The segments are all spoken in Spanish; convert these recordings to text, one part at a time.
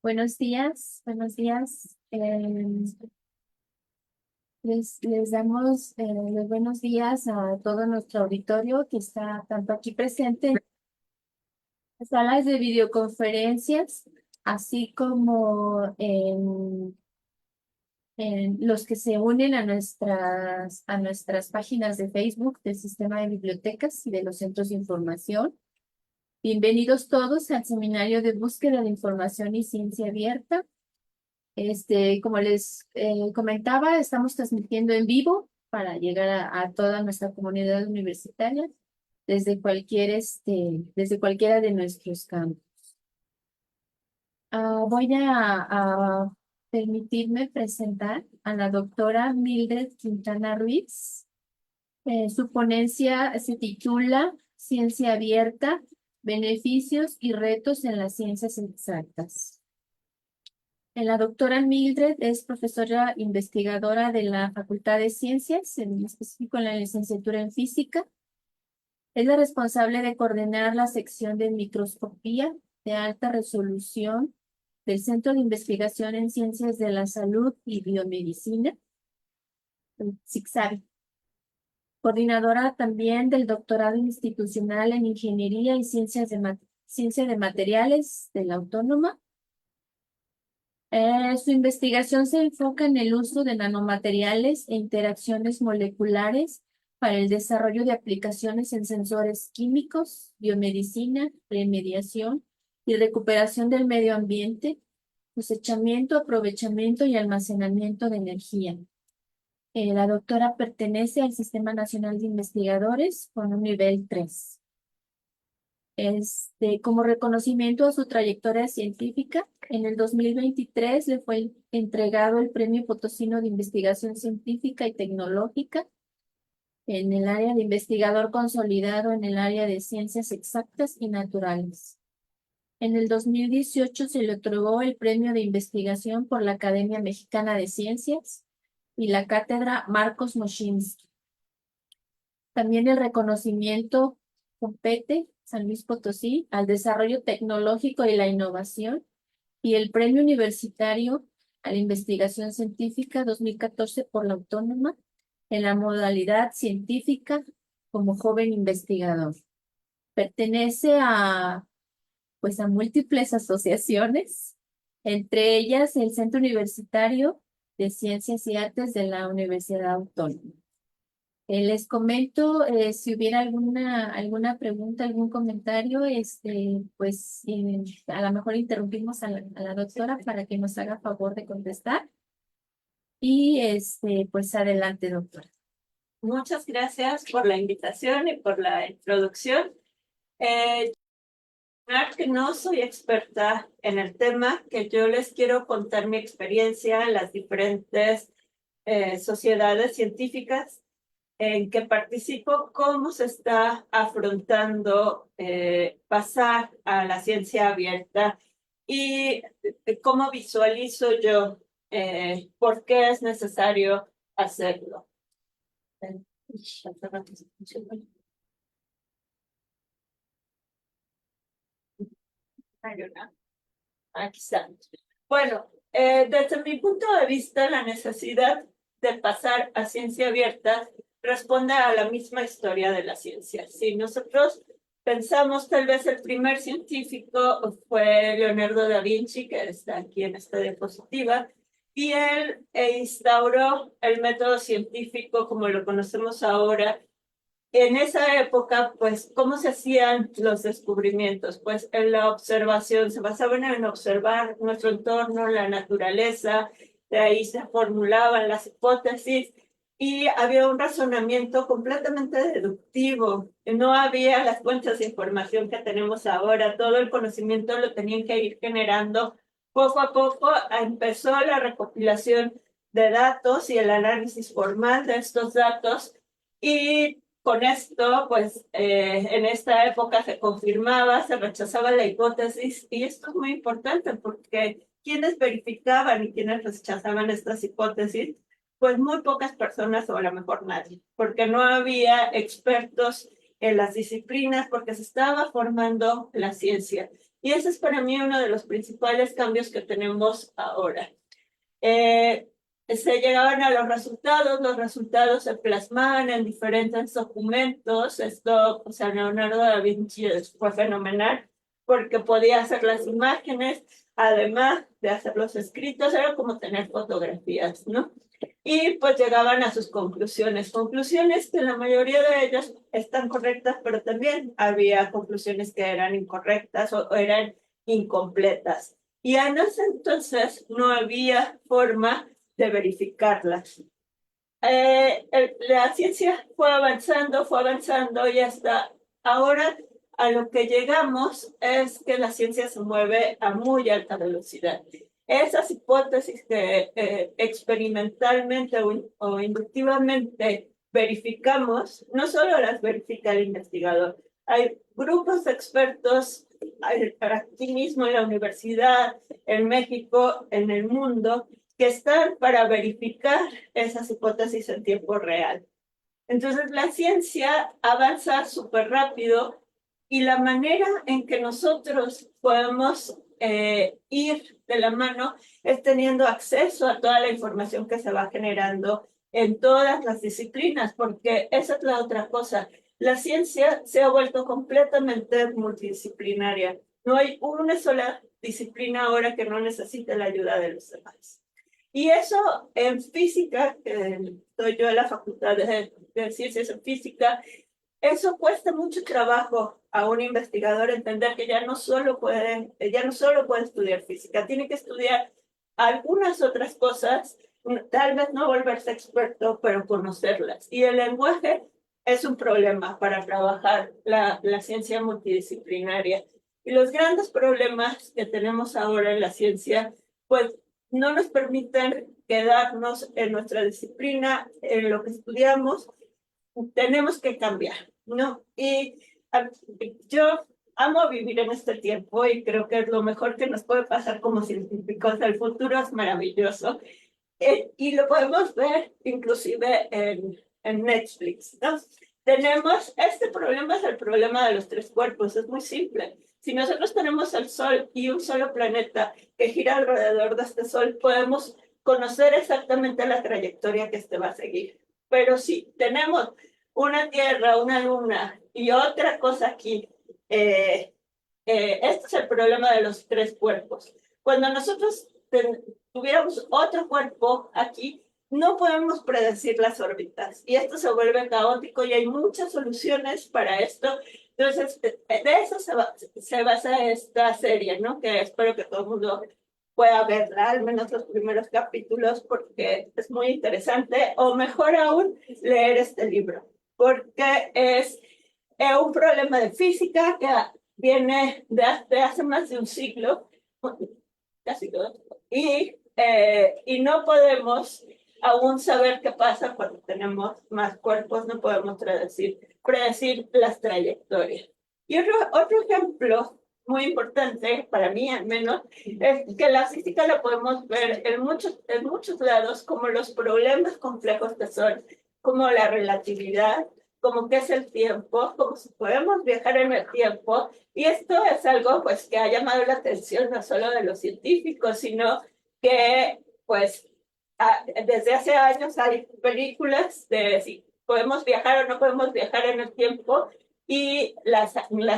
Buenos días, buenos días. Les damos los buenos días a todo nuestro auditorio que está tanto aquí presente en las salas de videoconferencias, así como en los que se unen a nuestras páginas de Facebook del Sistema de Bibliotecas y de los Centros de Información. Bienvenidos todos al Seminario de Búsqueda de Información y Ciencia Abierta. Como les comentaba, estamos transmitiendo en vivo para llegar a toda nuestra comunidad universitaria desde cualquiera de nuestros campos. Voy a permitirme presentar a la doctora Mildred Quintana Ruiz. Su ponencia se titula Ciencia Abierta, Beneficios y Retos en las Ciencias Exactas. La doctora Mildred es profesora investigadora de la Facultad de Ciencias, en específico en la licenciatura en Física. Es la responsable de coordinar la sección de microscopía de alta resolución del Centro de Investigación en Ciencias de la Salud y Biomedicina, el CICSABI. Coordinadora también del doctorado institucional en Ingeniería y Ciencia de Materiales de la Autónoma. Su investigación se enfoca en el uso de nanomateriales e interacciones moleculares para el desarrollo de aplicaciones en sensores químicos, biomedicina, remediación y recuperación del medio ambiente, cosechamiento, aprovechamiento y almacenamiento de energía. La doctora pertenece al Sistema Nacional de Investigadores con un nivel 3. Como reconocimiento a su trayectoria científica, en el 2023 le fue entregado el Premio Potosino de Investigación Científica y Tecnológica en el área de investigador consolidado en el área de ciencias exactas y naturales. En el 2018 se le otorgó el Premio de Investigación por la Academia Mexicana de Ciencias y la Cátedra Marcos Moschinsky. También el reconocimiento compete San Luis Potosí al desarrollo tecnológico y la innovación y el Premio Universitario a la Investigación Científica 2014 por la Autónoma en la modalidad científica como joven investigador. Pertenece a múltiples asociaciones, entre ellas el Centro Universitario de Ciencias y Artes de la Universidad Autónoma. Les comento, si hubiera alguna pregunta, algún comentario, a lo mejor interrumpimos a la doctora para que nos haga favor de contestar. Y pues adelante, doctora. Muchas gracias por la invitación y por la introducción. Que no soy experta en el tema, que yo les quiero contar mi experiencia en las diferentes sociedades científicas en que participo, cómo se está afrontando pasar a la ciencia abierta y cómo visualizo yo por qué es necesario hacerlo. Aquí está. Bueno, desde mi punto de vista, la necesidad de pasar a ciencia abierta responde a la misma historia de la ciencia. Si nosotros pensamos, tal vez el primer científico fue Leonardo da Vinci, que está aquí en esta diapositiva, y él instauró el método científico como lo conocemos ahora. En esa época, pues, ¿cómo se hacían los descubrimientos? Pues en la observación, se basaban en observar nuestro entorno, la naturaleza, de ahí se formulaban las hipótesis y había un razonamiento completamente deductivo. No había las fuentes de información que tenemos ahora, todo el conocimiento lo tenían que ir generando. Poco a poco empezó la recopilación de datos y el análisis formal de estos datos y con esto, pues, en esta época se confirmaba, se rechazaba la hipótesis, y esto es muy importante porque quienes verificaban y quienes rechazaban estas hipótesis, pues muy pocas personas o a lo mejor nadie, porque no había expertos en las disciplinas, porque se estaba formando la ciencia. Y ese es para mí uno de los principales cambios que tenemos ahora. Se llegaban a los resultados se plasmaban en diferentes documentos. Esto, o sea, Leonardo da Vinci fue fenomenal porque podía hacer las imágenes, además de hacer los escritos, era como tener fotografías, ¿no? Y pues llegaban a sus conclusiones que la mayoría de ellas están correctas, pero también había conclusiones que eran incorrectas o eran incompletas. Y en ese entonces no había forma de verificarlas. La ciencia fue avanzando y hasta ahora a lo que llegamos es que la ciencia se mueve a muy alta velocidad. Esas hipótesis que experimentalmente o inductivamente verificamos, no solo las verifica el investigador, hay grupos de expertos aquí mismo en la universidad, en México, en el mundo, que están para verificar esas hipótesis en tiempo real. Entonces, la ciencia avanza súper rápido y la manera en que nosotros podemos ir de la mano es teniendo acceso a toda la información que se va generando en todas las disciplinas, porque esa es la otra cosa. La ciencia se ha vuelto completamente multidisciplinaria. No hay una sola disciplina ahora que no necesite la ayuda de los demás. Y eso en física, que estoy yo en la Facultad de Ciencias en Física, eso cuesta mucho trabajo a un investigador entender que ya no solo puede estudiar física, tiene que estudiar algunas otras cosas, tal vez no volverse experto, pero conocerlas. Y el lenguaje es un problema para trabajar la ciencia multidisciplinaria. Y los grandes problemas que tenemos ahora en la ciencia, pues no nos permiten quedarnos en nuestra disciplina, en lo que estudiamos, tenemos que cambiar, ¿no? Y yo amo vivir en este tiempo y creo que es lo mejor que nos puede pasar como científicos. El futuro es maravilloso y lo podemos ver inclusive en Netflix, ¿no? Tenemos, este problema es el problema de los tres cuerpos, es muy simple. Si nosotros tenemos el Sol y un solo planeta que gira alrededor de este Sol, podemos conocer exactamente la trayectoria que este va a seguir. Pero si tenemos una Tierra, una Luna y otra cosa aquí, este es el problema de los tres cuerpos. Cuando nosotros tuviéramos otro cuerpo aquí, no podemos predecir las órbitas y esto se vuelve caótico y hay muchas soluciones para esto. Entonces, de eso se basa esta serie, ¿no? Que espero que todo el mundo pueda verla, al menos los primeros capítulos, porque es muy interesante, o mejor aún, leer este libro, porque es un problema de física que viene de hace más de un siglo, casi todo, y no podemos aún saber qué pasa cuando tenemos más cuerpos, no podemos predecir las trayectorias. Y otro ejemplo muy importante, para mí al menos, es que la física la podemos ver en muchos lados como los problemas complejos que son, como la relatividad, como qué es el tiempo, como si podemos viajar en el tiempo. Y esto es algo pues, que ha llamado la atención no solo de los científicos, sino que pues desde hace años hay películas de si podemos viajar o no podemos viajar en el tiempo y las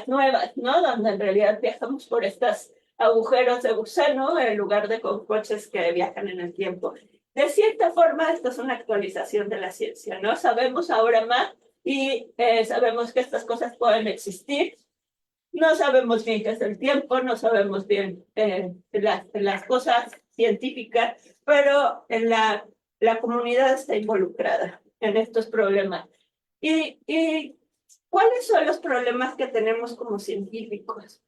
nuevas, ¿no? Donde en realidad viajamos por estos agujeros de gusano en lugar de con coches que viajan en el tiempo. De cierta forma, esto es una actualización de la ciencia, ¿no? Sabemos ahora más y sabemos que estas cosas pueden existir. No sabemos bien qué es el tiempo, no sabemos bien las cosas científicas, pero la comunidad está involucrada en estos problemas. ¿Y cuáles son los problemas que tenemos como científicos?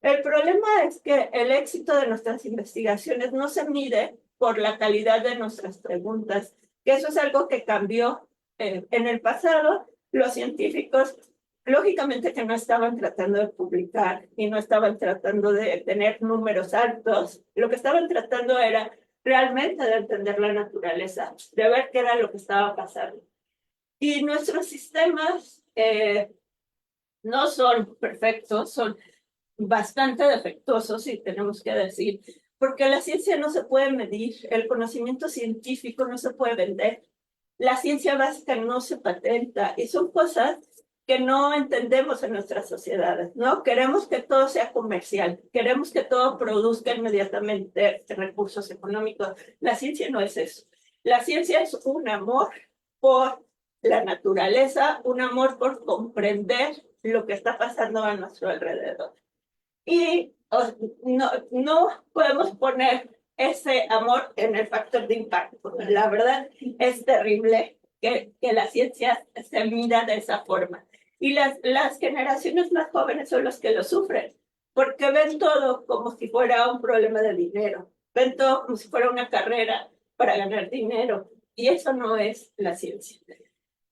El problema es que el éxito de nuestras investigaciones no se mide por la calidad de nuestras preguntas, que eso es algo que cambió en el pasado. Los científicos, lógicamente que no estaban tratando de publicar y no estaban tratando de tener números altos, lo que estaban tratando era realmente de entender la naturaleza, de ver qué era lo que estaba pasando. Y nuestros sistemas no son perfectos, bastante defectuosos, y tenemos que decir, porque la ciencia no se puede medir, el conocimiento científico no se puede vender, la ciencia básica no se patenta, y son cosas que no entendemos en nuestras sociedades, ¿no? Queremos que todo sea comercial, queremos que todo produzca inmediatamente recursos económicos. La ciencia no es eso. La ciencia es un amor por la naturaleza, un amor por comprender lo que está pasando a nuestro alrededor. Y no podemos poner ese amor en el factor de impacto. La verdad es terrible que la ciencia se mira de esa forma. Y las generaciones más jóvenes son los que lo sufren, porque ven todo como si fuera un problema de dinero, ven todo como si fuera una carrera para ganar dinero, y eso no es la ciencia.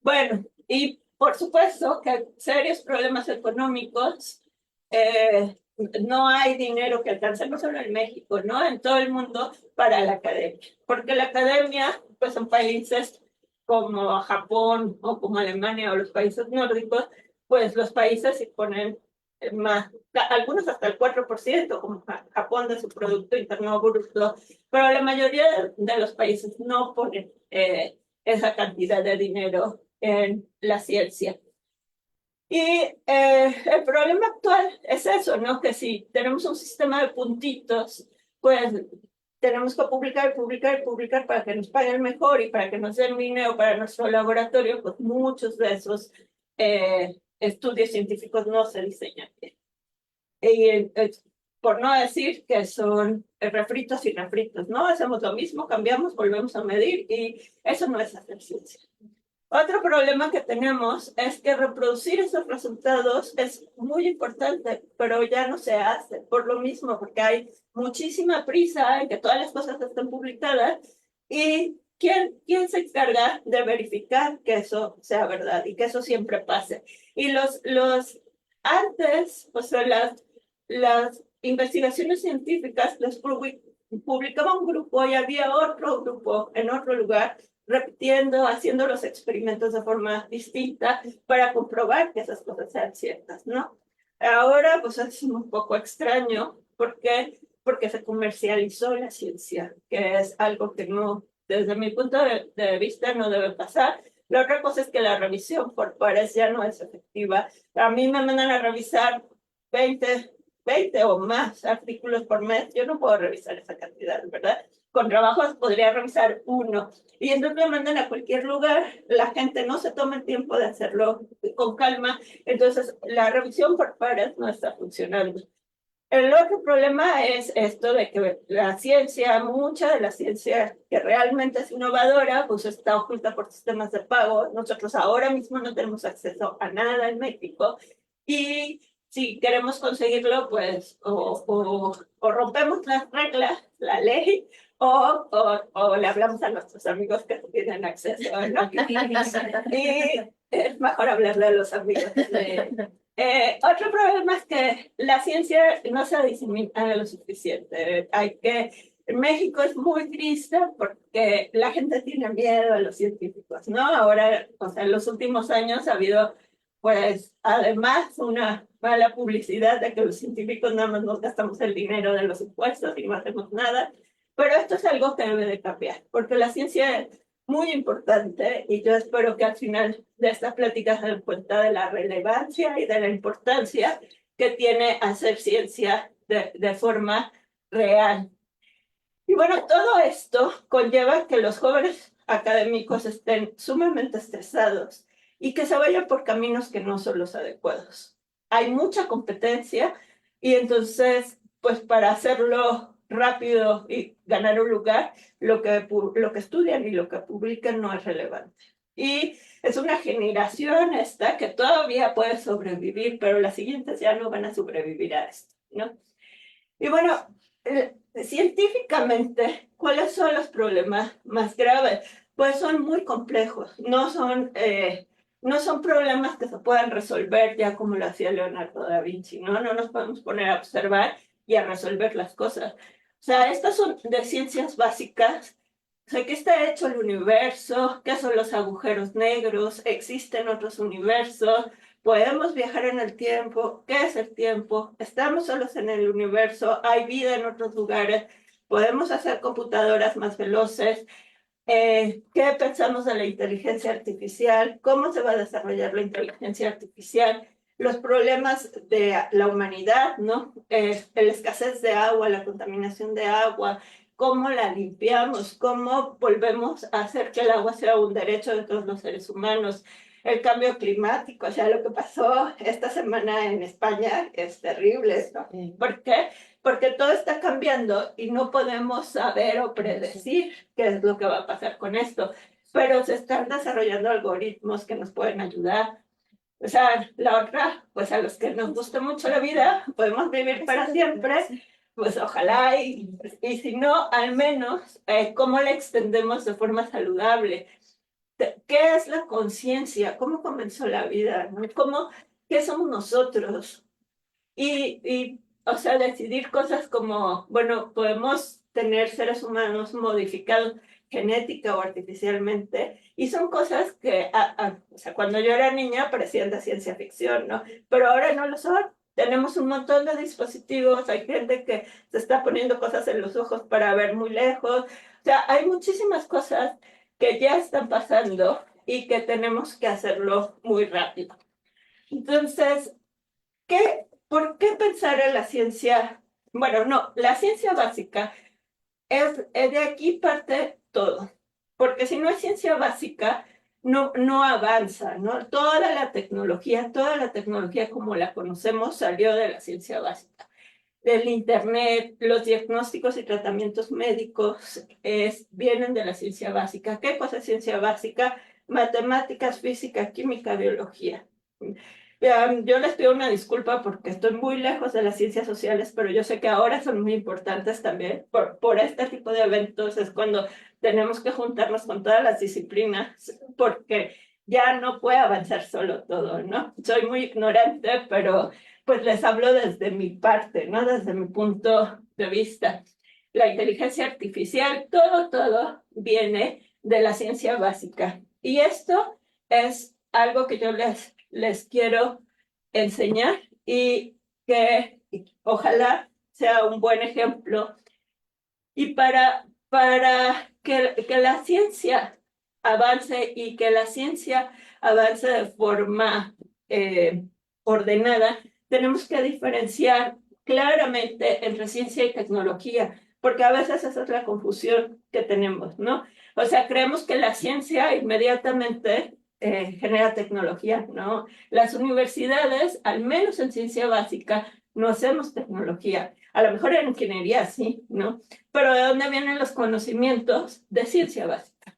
Bueno, y por supuesto que hay serios problemas económicos. No hay dinero que alcance, no solo en México, ¿no? En todo el mundo para la academia. Porque la academia, pues en países como Japón o como Alemania o los países nórdicos, pues los países se ponen más, algunos hasta el 4%, como Japón, de su Producto Interno Bruto, pero la mayoría de los países no ponen esa cantidad de dinero en la ciencia. Y el problema actual es eso, ¿no? Que si tenemos un sistema de puntitos, pues tenemos que publicar, publicar, publicar para que nos paguen mejor y para que nos den dinero para nuestro laboratorio, pues muchos de esos estudios científicos no se diseñan bien. Y por no decir que son refritos y refritos, ¿no? Hacemos lo mismo, cambiamos, volvemos a medir, y eso no es hacer ciencia. Otro problema que tenemos es que reproducir esos resultados es muy importante, pero ya no se hace por lo mismo, porque hay muchísima prisa en que todas las cosas estén publicadas, y ¿quién se encarga de verificar que eso sea verdad y que eso siempre pase? Y antes, o sea, las investigaciones científicas las publicaba un grupo y había otro grupo en otro lugar repitiendo, haciendo los experimentos de forma distinta para comprobar que esas cosas sean ciertas, ¿no? Ahora, pues es un poco extraño. ¿Por qué? Porque se comercializó la ciencia, que es algo que no, desde mi punto de vista, no debe pasar. La otra cosa es que la revisión por pares ya no es efectiva. A mí me mandan a revisar 20 o más artículos por mes. Yo no puedo revisar esa cantidad, ¿verdad? Con trabajos podría revisar uno. Y entonces me mandan a cualquier lugar, la gente no se toma el tiempo de hacerlo con calma, entonces la revisión por pares no está funcionando. El otro problema es esto de que la ciencia, mucha de la ciencia que realmente es innovadora, pues está oculta por sistemas de pago. Nosotros ahora mismo no tenemos acceso a nada en México, y si queremos conseguirlo, pues o rompemos las reglas, la ley, o le hablamos a nuestros amigos que tienen acceso, ¿no? Y es mejor hablarle a los amigos. Otro problema es que la ciencia no se disemina lo suficiente. México es muy triste porque la gente tiene miedo a los científicos, ¿no? Ahora, o sea, en los últimos años ha habido, pues, además una mala publicidad de que los científicos nada más nos gastamos el dinero de los impuestos y no hacemos nada. Pero esto es algo que debe de cambiar, porque la ciencia es muy importante, y yo espero que al final de esta plática se den cuenta de la relevancia y de la importancia que tiene hacer ciencia de forma real. Y bueno, todo esto conlleva que los jóvenes académicos estén sumamente estresados y que se vayan por caminos que no son los adecuados. Hay mucha competencia, y entonces, pues para hacerlo rápido y ganar un lugar, lo que estudian y lo que publican no es relevante. Y es una generación esta que todavía puede sobrevivir, pero las siguientes ya no van a sobrevivir a esto, ¿no? Y bueno, científicamente, ¿cuáles son los problemas más graves? Pues son muy complejos, no son problemas que se puedan resolver ya como lo hacía Leonardo da Vinci, ¿no? No nos podemos poner a observar y a resolver las cosas. O sea, estas son de ciencias básicas. O sea, ¿qué está hecho el universo? ¿Qué son los agujeros negros? ¿Existen otros universos? podemos viajar en el tiempo, ¿qué es el tiempo? Estamos solos en el universo, hay vida en otros lugares, podemos hacer computadoras más veloces. ¿Qué pensamos de la inteligencia artificial? ¿Cómo se va a desarrollar la inteligencia artificial? Los problemas de la humanidad, ¿no? La escasez de agua, la contaminación de agua, cómo la limpiamos, cómo volvemos a hacer que el agua sea un derecho de todos los seres humanos, el cambio climático, o sea, lo que pasó esta semana en España es terrible, ¿no? ¿Por qué? Porque todo está cambiando y no podemos saber o predecir qué es lo que va a pasar con esto, pero se están desarrollando algoritmos que nos pueden ayudar. O sea, la otra, pues a los que nos gusta mucho la vida, podemos vivir para siempre, pues ojalá, y si no, al menos, ¿cómo la extendemos de forma saludable? ¿Qué es la conciencia? ¿Cómo comenzó la vida? ¿No? ¿Qué somos nosotros? O sea, decidir cosas como, bueno, podemos tener seres humanos modificados genética o artificialmente, y son cosas que, o sea, cuando yo era niña parecían de ciencia ficción, ¿no? Pero ahora no lo son. Tenemos un montón de dispositivos, hay gente que se está poniendo cosas en los ojos para ver muy lejos, o sea, hay muchísimas cosas que ya están pasando y que tenemos que hacerlo muy rápido. Entonces, ¿por qué pensar en la ciencia? Bueno, no, la ciencia básica es de aquí parte todo, porque si no hay ciencia básica, no avanza, ¿no? Toda la tecnología como la conocemos salió de la ciencia básica. Del Internet, los diagnósticos y tratamientos médicos vienen de la ciencia básica. ¿Qué cosa es ciencia básica? Matemáticas, física, química, biología. Yo les pido una disculpa porque estoy muy lejos de las ciencias sociales, pero yo sé que ahora son muy importantes también. Por este tipo de eventos es cuando tenemos que juntarnos con todas las disciplinas, porque ya no puede avanzar solo todo, ¿no? Soy muy ignorante, pero pues les hablo desde mi parte, ¿no? Desde mi punto de vista. La inteligencia artificial, todo viene de la ciencia básica. Y esto es algo que yo les quiero enseñar y que ojalá sea un buen ejemplo. Y para que la ciencia avance y que la ciencia avance de forma ordenada, tenemos que diferenciar claramente entre ciencia y tecnología, porque a veces esa es la confusión que tenemos, ¿no? O sea, creemos que la ciencia inmediatamente genera tecnología, ¿no? Las universidades, al menos en ciencia básica, no hacemos tecnología. A lo mejor en ingeniería sí, ¿no? Pero ¿de dónde vienen los conocimientos? De ciencia básica.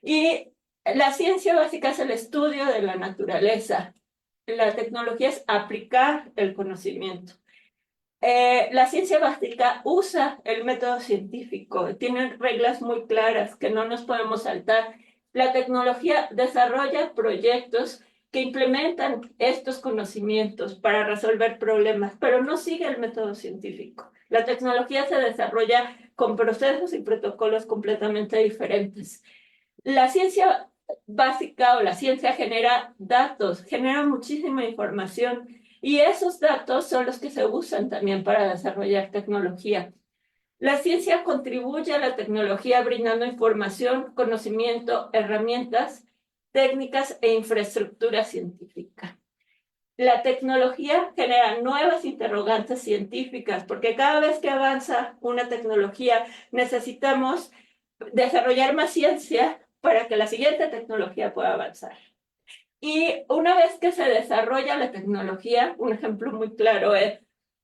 Y la ciencia básica es el estudio de la naturaleza. La tecnología es aplicar el conocimiento. La ciencia básica usa el método científico, tiene reglas muy claras que no nos podemos saltar. La tecnología desarrolla proyectos que implementan estos conocimientos para resolver problemas, pero no sigue el método científico. La tecnología se desarrolla con procesos y protocolos completamente diferentes. La ciencia básica o la ciencia genera datos, genera muchísima información y esos datos son los que se usan también para desarrollar tecnología. La ciencia contribuye a la tecnología brindando información, conocimiento, herramientas, técnicas e infraestructura científica. La tecnología genera nuevas interrogantes científicas porque cada vez que avanza una tecnología necesitamos desarrollar más ciencia para que la siguiente tecnología pueda avanzar. Y una vez que se desarrolla la tecnología, un ejemplo muy claro es,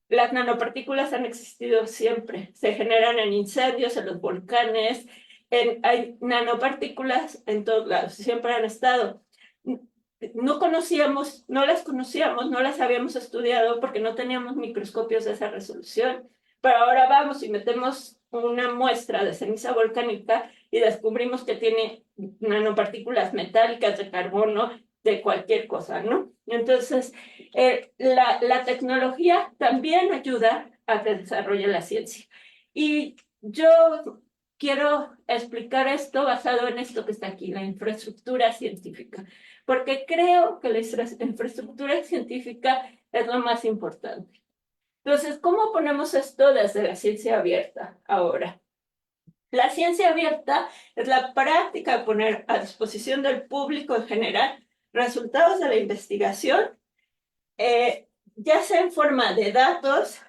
las nanopartículas han existido siempre, se generan en incendios, en los volcanes, hay nanopartículas en todos lados, siempre han estado. No las conocíamos, no las habíamos estudiado porque no teníamos microscopios de esa resolución, pero ahora vamos y metemos una muestra de ceniza volcánica y descubrimos que tiene nanopartículas metálicas de carbono, de cualquier cosa, ¿no? Entonces, la tecnología también ayuda a que desarrolle la ciencia. Y yo quiero explicar esto basado en esto que está aquí, la infraestructura científica, porque creo que la infraestructura científica es lo más importante. Entonces, ¿cómo ponemos esto desde la ciencia abierta ahora? La ciencia abierta es la práctica de poner a disposición del público en general resultados de la investigación, ya sea en forma de datos.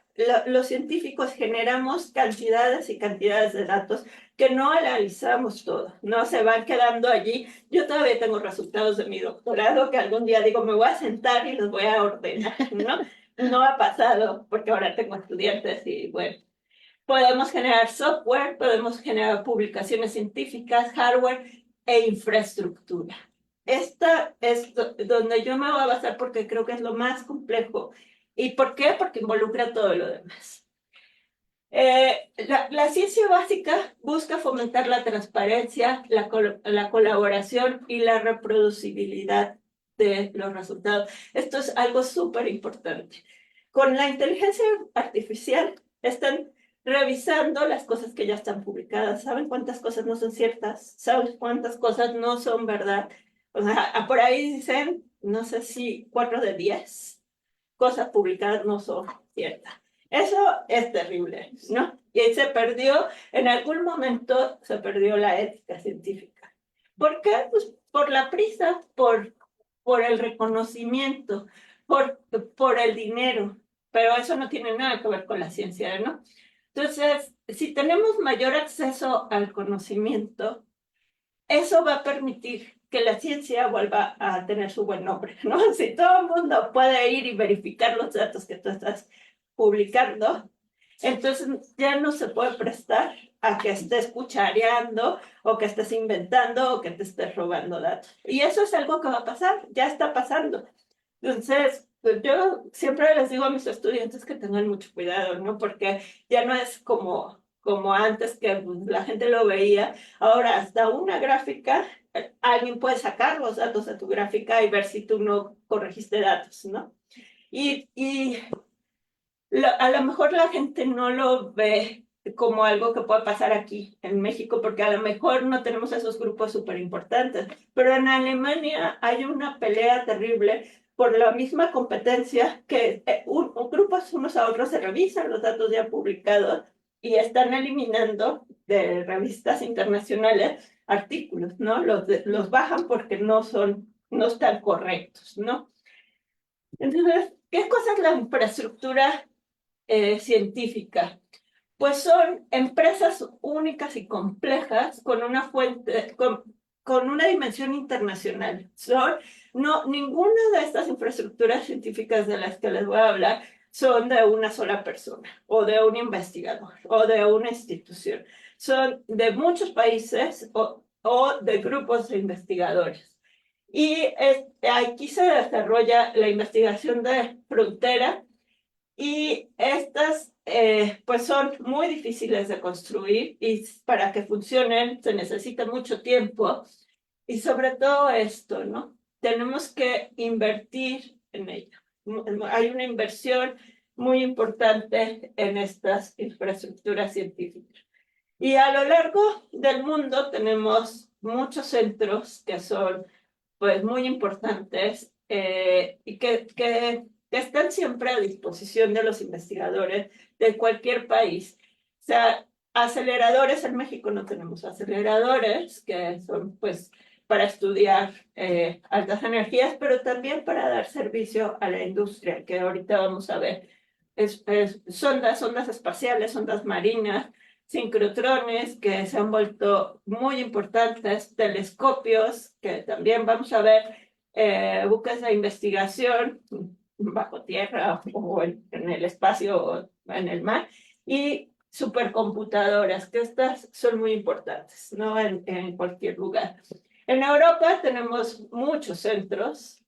Los científicos generamos cantidades y cantidades de datos que no analizamos todo, no se van quedando allí. Yo todavía tengo resultados de mi doctorado que algún día digo, me voy a sentar y los voy a ordenar, ¿no? No ha pasado porque ahora tengo estudiantes y bueno. Podemos generar software, podemos generar publicaciones científicas, hardware e infraestructura. Esta es donde yo me voy a basar porque creo que es lo más complejo. ¿Y por qué? Porque involucra todo lo demás. La ciencia básica busca fomentar la transparencia, la colaboración y la reproducibilidad de los resultados. Esto es algo súper importante. Con la inteligencia artificial están revisando las cosas que ya están publicadas. ¿Saben cuántas cosas no son ciertas? ¿Saben cuántas cosas no son verdad? O sea, por ahí dicen, no sé si 4 de 10 cosas publicadas no son ciertas. Eso es terrible, ¿no? Y ahí se perdió, en algún momento se perdió la ética científica. ¿Por qué? Pues por la prisa, por el reconocimiento, por el dinero, pero eso no tiene nada que ver con la ciencia, ¿no? Entonces, si tenemos mayor acceso al conocimiento, eso va a permitir que la ciencia vuelva a tener su buen nombre, ¿no? Si todo el mundo puede ir y verificar los datos que tú estás publicando, entonces ya no se puede prestar a que estés cuchareando o que estés inventando o que te estés robando datos. Y eso es algo que va a pasar, ya está pasando. Entonces, pues yo siempre les digo a mis estudiantes que tengan mucho cuidado, ¿no? Porque ya no es como antes que pues, la gente lo veía. Ahora, hasta una gráfica, alguien puede sacar los datos de tu gráfica y ver si tú no corregiste datos, ¿no? Y a lo mejor la gente no lo ve como algo que puede pasar aquí en México, porque a lo mejor no tenemos esos grupos súper importantes, pero en Alemania hay una pelea terrible por la misma competencia que grupos unos a otros se revisan los datos ya publicados y están eliminando de revistas internacionales artículos, ¿no? Los bajan porque no están correctos, ¿no? Entonces, ¿qué cosa es la infraestructura científica? Pues son empresas únicas y complejas con una fuente, con una dimensión internacional. Ninguna de estas infraestructuras científicas de las que les voy a hablar son de una sola persona, o de un investigador, o de una institución. Son de muchos países o de grupos de investigadores. Y aquí se desarrolla la investigación de frontera y estas pues son muy difíciles de construir y para que funcionen se necesita mucho tiempo y sobre todo esto, ¿no? Tenemos que invertir en ello. Hay una inversión muy importante en estas infraestructuras científicas. Y a lo largo del mundo tenemos muchos centros que son pues muy importantes y que están siempre a disposición de los investigadores de cualquier país. O sea, aceleradores en México no tenemos aceleradores que son pues para estudiar altas energías, pero también para dar servicio a la industria, que ahorita vamos a ver. Sondas espaciales, sondas marinas, sincrotrones que se han vuelto muy importantes, telescopios que también vamos a ver, buques de investigación bajo tierra o en el espacio o en el mar, y supercomputadoras, que estas son muy importantes, ¿no? En cualquier lugar. En Europa tenemos muchos centros.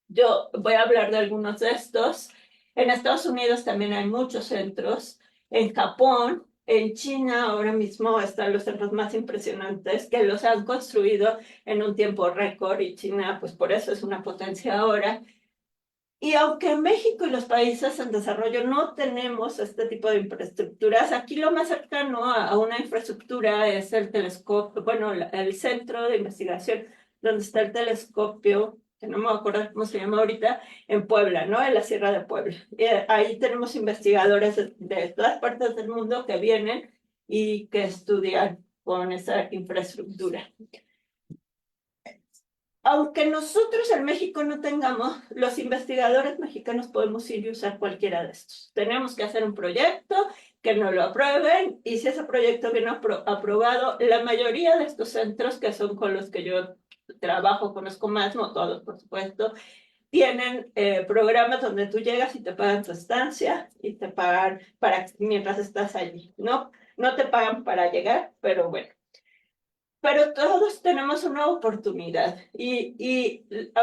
Yo voy a hablar de algunos de estos. En Estados Unidos también hay muchos centros. En Japón, en China ahora mismo están los centros más impresionantes que los han construido en un tiempo récord y China pues por eso es una potencia ahora. Y aunque México y los países en desarrollo no tenemos este tipo de infraestructuras, aquí lo más cercano a una infraestructura es el telescopio, bueno, el centro de investigación donde está el telescopio, que no me acuerdo cómo se llama ahorita, en Puebla, ¿no? En la Sierra de Puebla. Y ahí tenemos investigadores de todas partes del mundo que vienen y que estudian con esa infraestructura. Aunque nosotros en México no tengamos, los investigadores mexicanos podemos ir y usar cualquiera de estos. Tenemos que hacer un proyecto, que nos lo aprueben, y si ese proyecto viene aprobado, la mayoría de estos centros, que son con los que yo trabajo, conozco más, no todos, por supuesto, tienen programas donde tú llegas y te pagan tu estancia y te pagan para mientras estás allí. No te pagan para llegar, pero bueno. Pero todos tenemos una oportunidad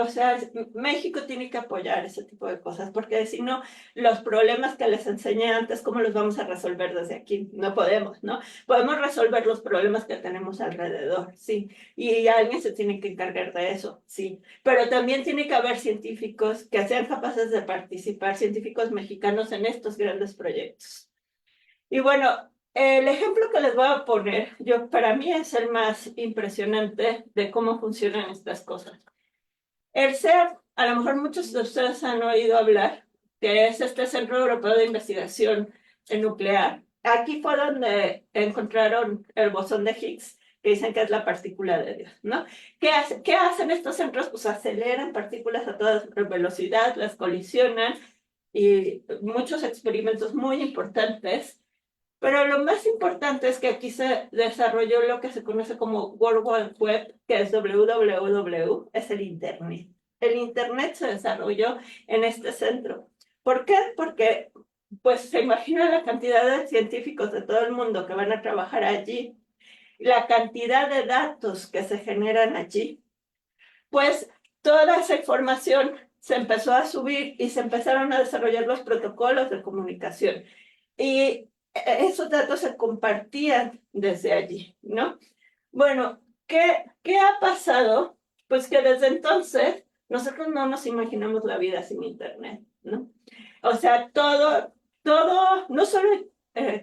o sea, México tiene que apoyar ese tipo de cosas, porque si no, los problemas que les enseñé antes, ¿cómo los vamos a resolver desde aquí? No podemos, ¿no? Podemos resolver los problemas que tenemos alrededor, sí, y alguien se tiene que encargar de eso, sí, pero también tiene que haber científicos que sean capaces de participar, científicos mexicanos en estos grandes proyectos. Y bueno, el ejemplo que les voy a poner, para mí es el más impresionante de cómo funcionan estas cosas. El CERN, a lo mejor muchos de ustedes han oído hablar, que es este Centro Europeo de Investigación Nuclear. Aquí fue donde encontraron el bosón de Higgs, que dicen que es la partícula de Dios, ¿no? ¿Qué hacen estos centros? Pues aceleran partículas a toda velocidad, las colisionan, y muchos experimentos muy importantes. Pero lo más importante es que aquí se desarrolló lo que se conoce como World Wide Web, que es WWW, es el Internet. El Internet se desarrolló en este centro. ¿Por qué? Porque, pues, se imagina la cantidad de científicos de todo el mundo que van a trabajar allí, la cantidad de datos que se generan allí. Pues, toda esa información se empezó a subir y se empezaron a desarrollar los protocolos de comunicación. Y esos datos se compartían desde allí, ¿no? Bueno, ¿qué ha pasado? Pues que desde entonces nosotros no nos imaginamos la vida sin Internet, ¿no? O sea, no solo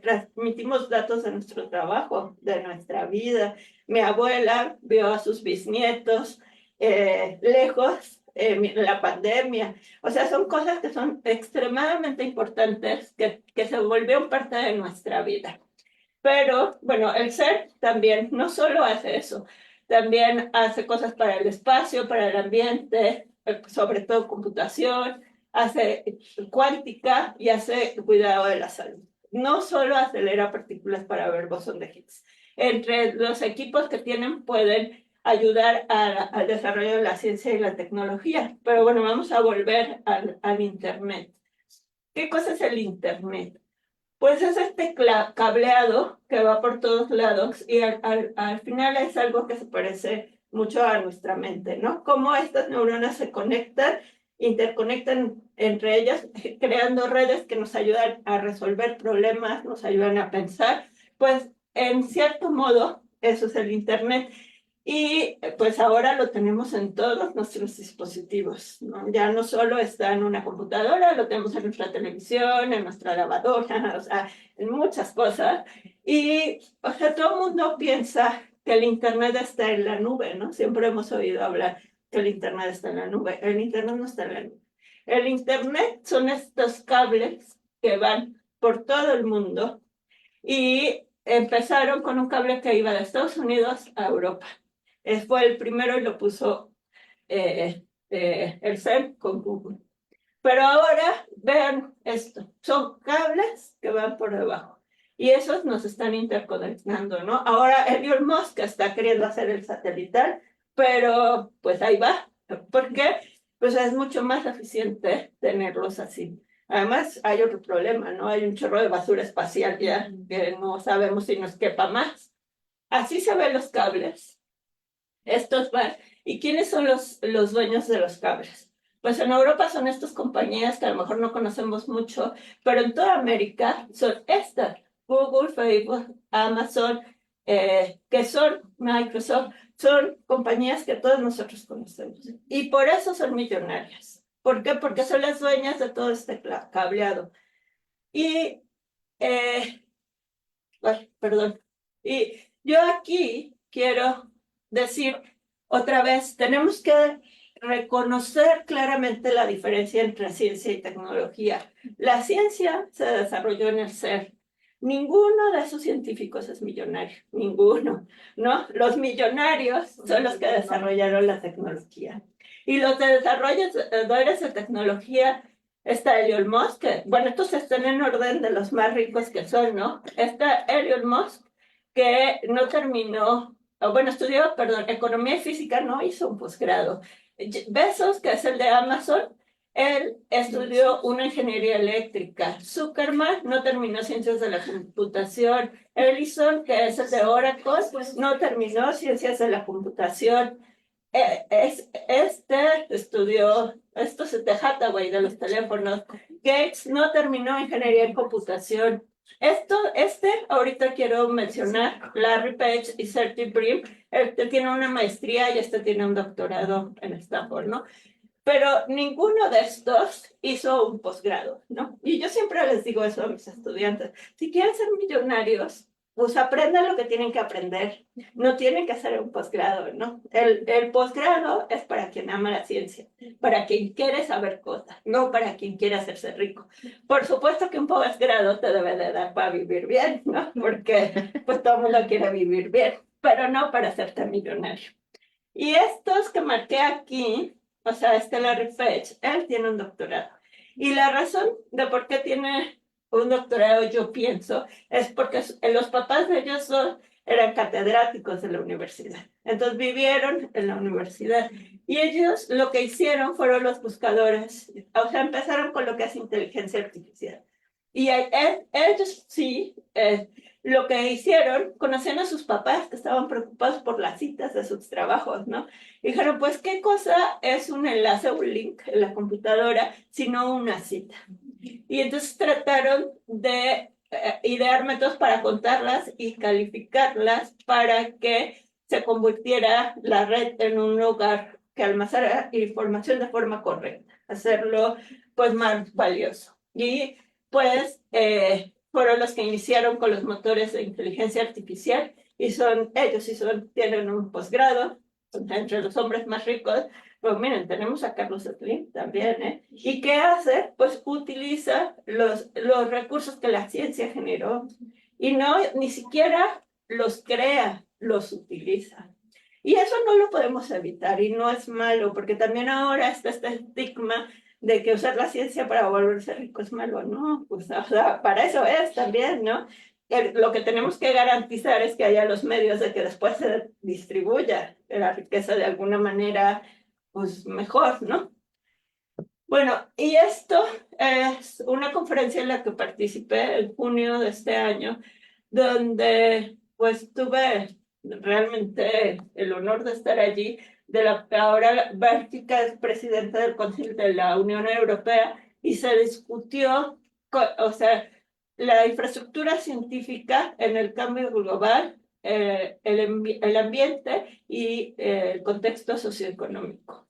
transmitimos datos de nuestro trabajo, de nuestra vida. Mi abuela vio a sus bisnietos lejos la pandemia. O sea, son cosas que son extremadamente importantes que se volvieron parte de nuestra vida. Pero, bueno, el ser también no solo hace eso, también hace cosas para el espacio, para el ambiente, sobre todo computación, hace cuántica y hace cuidado de la salud. No solo acelera partículas para ver bosón de Higgs. Entre los equipos que tienen pueden ayudar al desarrollo de la ciencia y la tecnología. Pero bueno, vamos a volver al Internet. ¿Qué cosa es el Internet? Pues es este cableado que va por todos lados y al final es algo que se parece mucho a nuestra mente, ¿no? Cómo estas neuronas se conectan, interconectan entre ellas, creando redes que nos ayudan a resolver problemas, nos ayudan a pensar. Pues en cierto modo, eso es el Internet. Y pues ahora lo tenemos en todos nuestros dispositivos, ¿no? Ya no solo está en una computadora, lo tenemos en nuestra televisión, en nuestra lavadora, o sea, en muchas cosas. Y, o sea, todo el mundo piensa que el Internet está en la nube, ¿no? Siempre hemos oído hablar que el Internet está en la nube. El Internet no está en la nube. El Internet son estos cables que van por todo el mundo y empezaron con un cable que iba de Estados Unidos a Europa. Fue el primero y lo puso el CERN con Google. Pero ahora, vean esto, son cables que van por debajo y esos nos están interconectando, ¿no? Ahora Elon Musk está queriendo hacer el satelital, pero pues ahí va. ¿Por qué? Pues es mucho más eficiente tenerlos así. Además, hay otro problema, ¿no? Hay un chorro de basura espacial ya que no sabemos si nos quepa más. Así se ven los cables. Estos van. ¿Y quiénes son los dueños de los cables? Pues en Europa son estas compañías que a lo mejor no conocemos mucho, pero en toda América son estas: Google, Facebook, Amazon, que son Microsoft, son compañías que todos nosotros conocemos. Y por eso son millonarias. ¿Por qué? Porque son las dueñas de todo este cableado. Y, perdón. Y yo aquí quiero decir otra vez, tenemos que reconocer claramente la diferencia entre ciencia y tecnología. La ciencia se desarrolló en el ser. Ninguno de esos científicos es millonario, ninguno, ¿no? Los millonarios son los que desarrollaron la tecnología. Y los desarrolladores de tecnología está Elon Musk, que, bueno, estos están en orden de los más ricos que son, ¿no? Está Elon Musk, que no terminó, bueno, estudió, perdón, economía y física, no hizo un posgrado. Bezos, que es el de Amazon, él estudió una ingeniería eléctrica. Zuckerman no terminó ciencias de la computación. Ellison, que es el de Oracle, no terminó ciencias de la computación. Estudió, esto es de Hathaway, de los teléfonos. Gates no terminó ingeniería en computación. Ahorita quiero mencionar, Larry Page y Sergey Brin, este tiene una maestría y este tiene un doctorado en Stanford, ¿no? Pero ninguno de estos hizo un posgrado, ¿no? Y yo siempre les digo eso a mis estudiantes, si quieren ser millonarios, pues aprendan lo que tienen que aprender, no tienen que hacer un posgrado, ¿no? El posgrado es para quien ama la ciencia, para quien quiere saber cosas, no para quien quiere hacerse rico. Por supuesto que un posgrado te debe de dar para vivir bien, ¿no? Porque pues todo el mundo quiere vivir bien, pero no para hacerte millonario. Y estos que marqué aquí, o sea, Larry Page, él tiene un doctorado. Y la razón de por qué tiene un doctorado, yo pienso, es porque los papás de ellos eran catedráticos de la universidad. Entonces vivieron en la universidad. Y ellos lo que hicieron fueron los buscadores. O sea, empezaron con lo que es inteligencia artificial. Y ellos sí, lo que hicieron, conocían a sus papás que estaban preocupados por las citas de sus trabajos, ¿no? Y dijeron, pues, ¿qué cosa es un enlace, un link en la computadora, sino una cita? Y entonces trataron de idear métodos para contarlas y calificarlas para que se convirtiera la red en un lugar que almacenara información de forma correcta, hacerlo pues más valioso. Y pues fueron los que iniciaron con los motores de inteligencia artificial y tienen un posgrado entre los hombres más ricos. Pues miren, tenemos a Carlos Slim también, ¿eh? ¿Y qué hace? Pues utiliza los recursos que la ciencia generó y no, ni siquiera los crea, los utiliza. Y eso no lo podemos evitar y no es malo, porque también ahora está este estigma de que usar la ciencia para volverse rico es malo. No, pues o sea, para eso es también, ¿no? Lo que tenemos que garantizar es que haya los medios de que después se distribuya la riqueza de alguna manera, pues mejor, ¿no? Bueno, y esto es una conferencia en la que participé en junio de este año, donde pues tuve realmente el honor de estar allí, de la ahora Bélgica es presidenta del Consejo de la Unión Europea, y se discutió, o sea, la infraestructura científica en el cambio global, el ambiente y el contexto socioeconómico.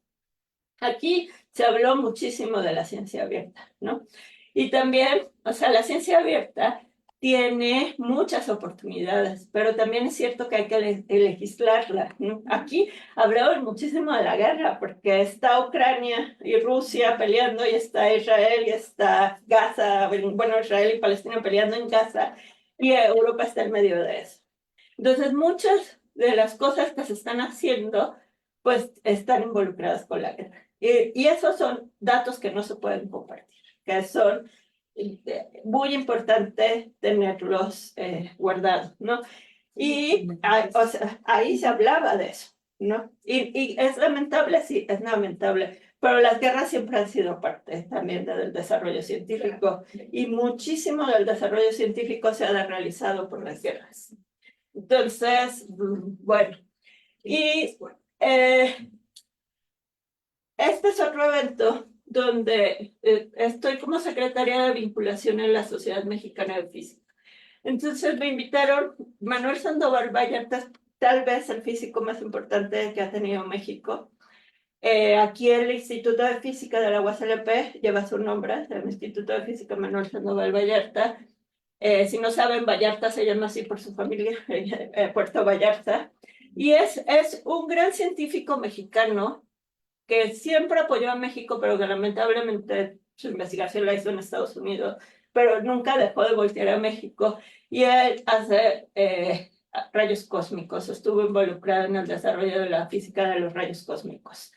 Aquí se habló muchísimo de la ciencia abierta, ¿no? Y también, o sea, la ciencia abierta tiene muchas oportunidades, pero también es cierto que hay que legislarla, ¿no? Aquí hablaban muchísimo de la guerra, porque está Ucrania y Rusia peleando, y está Israel y está Gaza, bueno, Israel y Palestina peleando en Gaza, y Europa está en medio de eso. Entonces, muchas de las cosas que se están haciendo, pues, están involucradas con la guerra. Y esos son datos que no se pueden compartir, que son muy importante tenerlos guardados, ¿no? Y o sea, ahí se hablaba de eso, ¿no? Y es lamentable, sí, es lamentable, pero las guerras siempre han sido parte también del desarrollo científico, y muchísimo del desarrollo científico se ha realizado por las guerras. Entonces, bueno, y este es otro evento donde estoy como secretaria de vinculación en la Sociedad Mexicana de Física. Entonces me invitaron Manuel Sandoval Vallarta, tal vez el físico más importante que ha tenido México, Aquí el Instituto de Física de la UASLP lleva su nombre, el Instituto de Física Manuel Sandoval Vallarta. Si no saben, Vallarta se llama así por su familia, Puerto Vallarta. Y es un gran científico mexicano que siempre apoyó a México, pero que lamentablemente su investigación la hizo en Estados Unidos, pero nunca dejó de voltear a México. Y él hace rayos cósmicos, estuvo involucrado en el desarrollo de la física de los rayos cósmicos.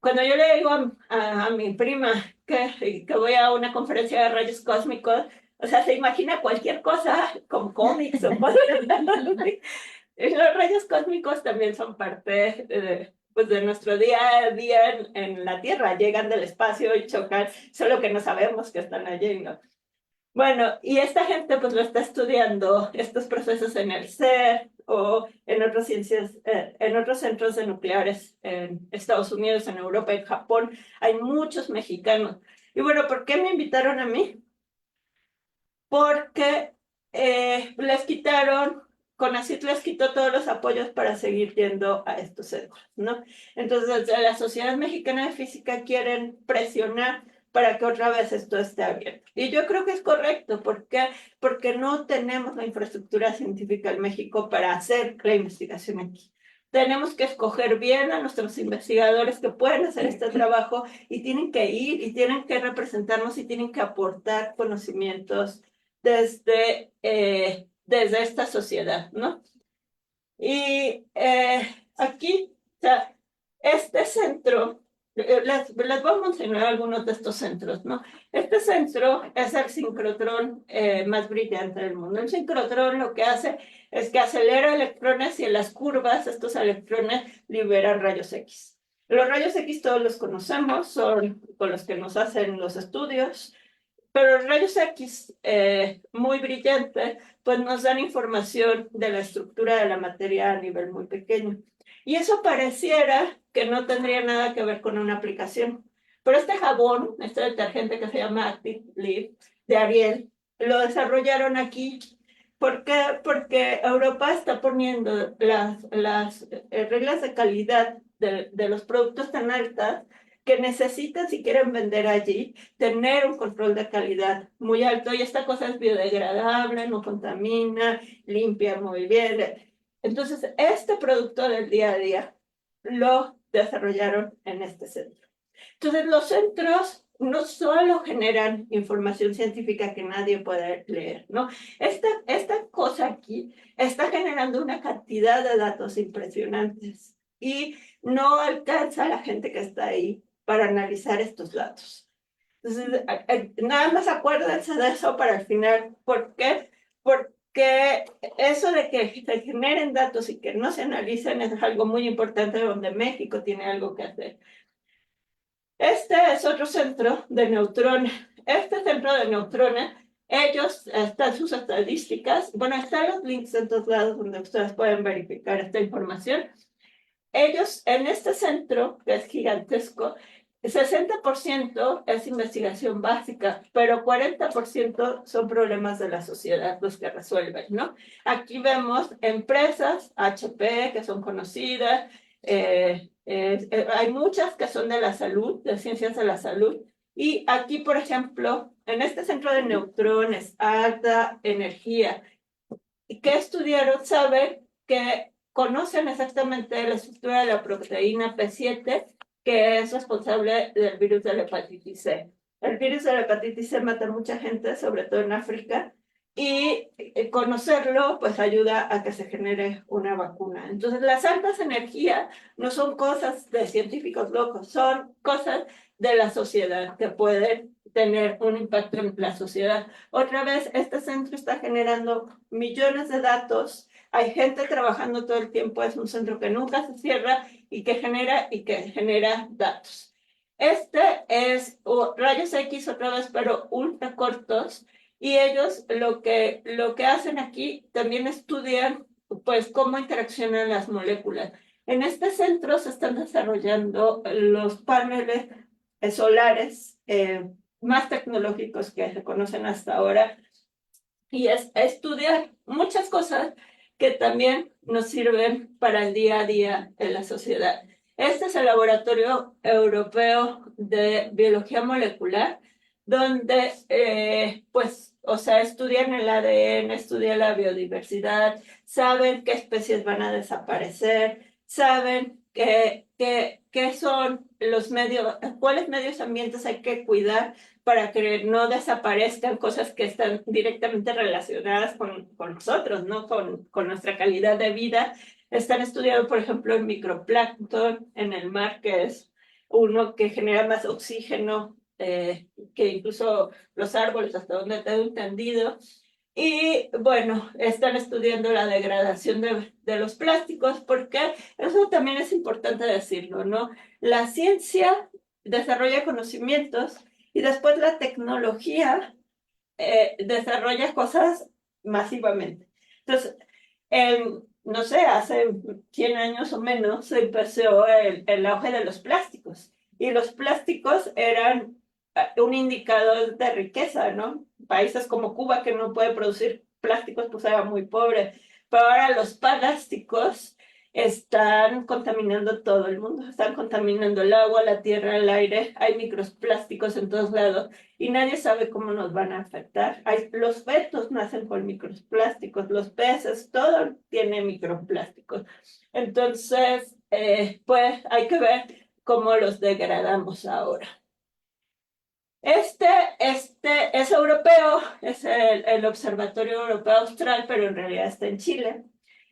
Cuando yo le digo a mi prima que voy a una conferencia de rayos cósmicos, o sea, se imagina cualquier cosa con cómics o cosas así. Los rayos cósmicos también son parte pues de nuestro día a día en la Tierra. Llegan del espacio y chocan, solo que no sabemos que están allí, ¿no? Bueno, y esta gente pues lo está estudiando, estos procesos en el CERN o en otras ciencias, en otros centros de nucleares en Estados Unidos, en Europa, en Japón. Hay muchos mexicanos. Y bueno, ¿por qué me invitaron a mí? Porque les quitaron, CONACYT les quitó todos los apoyos para seguir yendo a estos centros, ¿no? Entonces, la Sociedad Mexicana de Física quieren presionar para que otra vez esto esté abierto. Y yo creo que es correcto, ¿por qué? Porque no tenemos la infraestructura científica en México para hacer la investigación aquí. Tenemos que escoger bien a nuestros investigadores que pueden hacer este trabajo y tienen que ir y tienen que representarnos y tienen que aportar conocimientos desde esta sociedad, ¿no? Y aquí, o sea, este centro, les voy a mencionar algunos de estos centros, ¿no? Este centro es el sincrotrón más brillante del mundo. El sincrotrón lo que hace es que acelera electrones y en las curvas estos electrones liberan rayos X. Los rayos X todos los conocemos, son con los que nos hacen los estudios, pero los rayos X muy brillantes, pues nos dan información de la estructura de la materia a nivel muy pequeño. Y eso pareciera que no tendría nada que ver con una aplicación. Pero este jabón, este detergente que se llama Active Leaf, de Ariel, lo desarrollaron aquí. ¿Por qué? Porque Europa está poniendo las reglas de calidad de los productos tan altas que necesitan, si quieren vender allí, tener un control de calidad muy alto. Y esta cosa es biodegradable, no contamina, limpia muy bien. Entonces, este producto del día a día lo desarrollaron en este centro. Entonces, los centros no solo generan información científica que nadie puede leer, ¿no? Esta cosa aquí está generando una cantidad de datos impresionantes y no alcanza a la gente que está ahí para analizar estos datos. Entonces, nada más acuérdense de eso para el final. ¿Por qué? Porque eso de que se generen datos y que no se analicen es algo muy importante donde México tiene algo que hacer. Este es otro centro de neutrones. Este centro de neutrones, ellos están sus estadísticas. Bueno, están los links en todos lados donde ustedes pueden verificar esta información. Ellos, en este centro, que es gigantesco, 60% es investigación básica, pero 40% son problemas de la sociedad los que resuelven, ¿no? Aquí vemos empresas, HP, que son conocidas, hay muchas que son de la salud, de ciencias de la salud, y aquí, por ejemplo, en este centro de neutrones, alta energía, ¿qué estudiaron? Saben que conocen exactamente la estructura de la proteína P7, que es responsable del virus de la hepatitis C. El virus de la hepatitis C mata a mucha gente, sobre todo en África, y conocerlo pues ayuda a que se genere una vacuna. Entonces, las altas energías no son cosas de científicos locos, son cosas de la sociedad que pueden tener un impacto en la sociedad. Otra vez, este centro está generando millones de datos, hay gente trabajando todo el tiempo, es un centro que nunca se cierra y que genera datos. Este es rayos X otra vez, pero ultra cortos, y ellos lo que hacen aquí también estudian pues cómo interaccionan las moléculas. En este centro se están desarrollando los paneles solares más tecnológicos que se conocen hasta ahora, y es estudiar muchas cosas que también nos sirven para el día a día en la sociedad. Este es el Laboratorio Europeo de Biología Molecular, donde, pues, o sea, estudian el ADN, estudian la biodiversidad, saben qué especies van a desaparecer, saben qué son los medios, cuáles medios ambientes hay que cuidar para que no desaparezcan cosas que están directamente relacionadas con nosotros, ¿no? Con nuestra calidad de vida. Están estudiando, por ejemplo, el microplancton en el mar, que es uno que genera más oxígeno que incluso los árboles, hasta donde tengo entendido. Y bueno, están estudiando la degradación de los plásticos, porque eso también es importante decirlo, ¿no? La ciencia desarrolla conocimientos y después la tecnología desarrolla cosas masivamente. Entonces, no sé, hace 100 años o menos se empezó el auge de los plásticos. Y los plásticos eran un indicador de riqueza, ¿no? Países como Cuba, que no puede producir plásticos, pues era muy pobre. Pero ahora los plásticos están contaminando todo el mundo, están contaminando el agua, la tierra, el aire, hay microplásticos en todos lados y nadie sabe cómo nos van a afectar. Los fetos nacen con microplásticos, los peces, todo tiene microplásticos. Entonces, pues hay que ver cómo los degradamos ahora. Este es europeo, es el Observatorio Europeo Austral, pero en realidad está en Chile.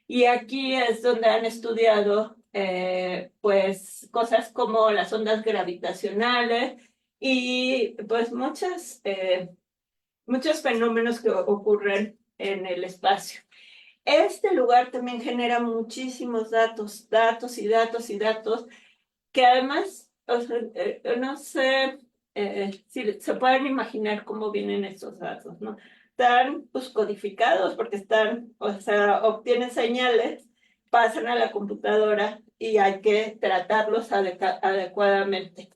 Y aquí es donde han estudiado pues cosas como las ondas gravitacionales y pues muchos fenómenos que ocurren en el espacio. Este lugar también genera muchísimos datos, datos y datos y datos, que además, o sea, no sé si se pueden imaginar cómo vienen estos datos, ¿no? Están pues, codificados porque están, o sea, obtienen señales, pasan a la computadora y hay que tratarlos adecuadamente.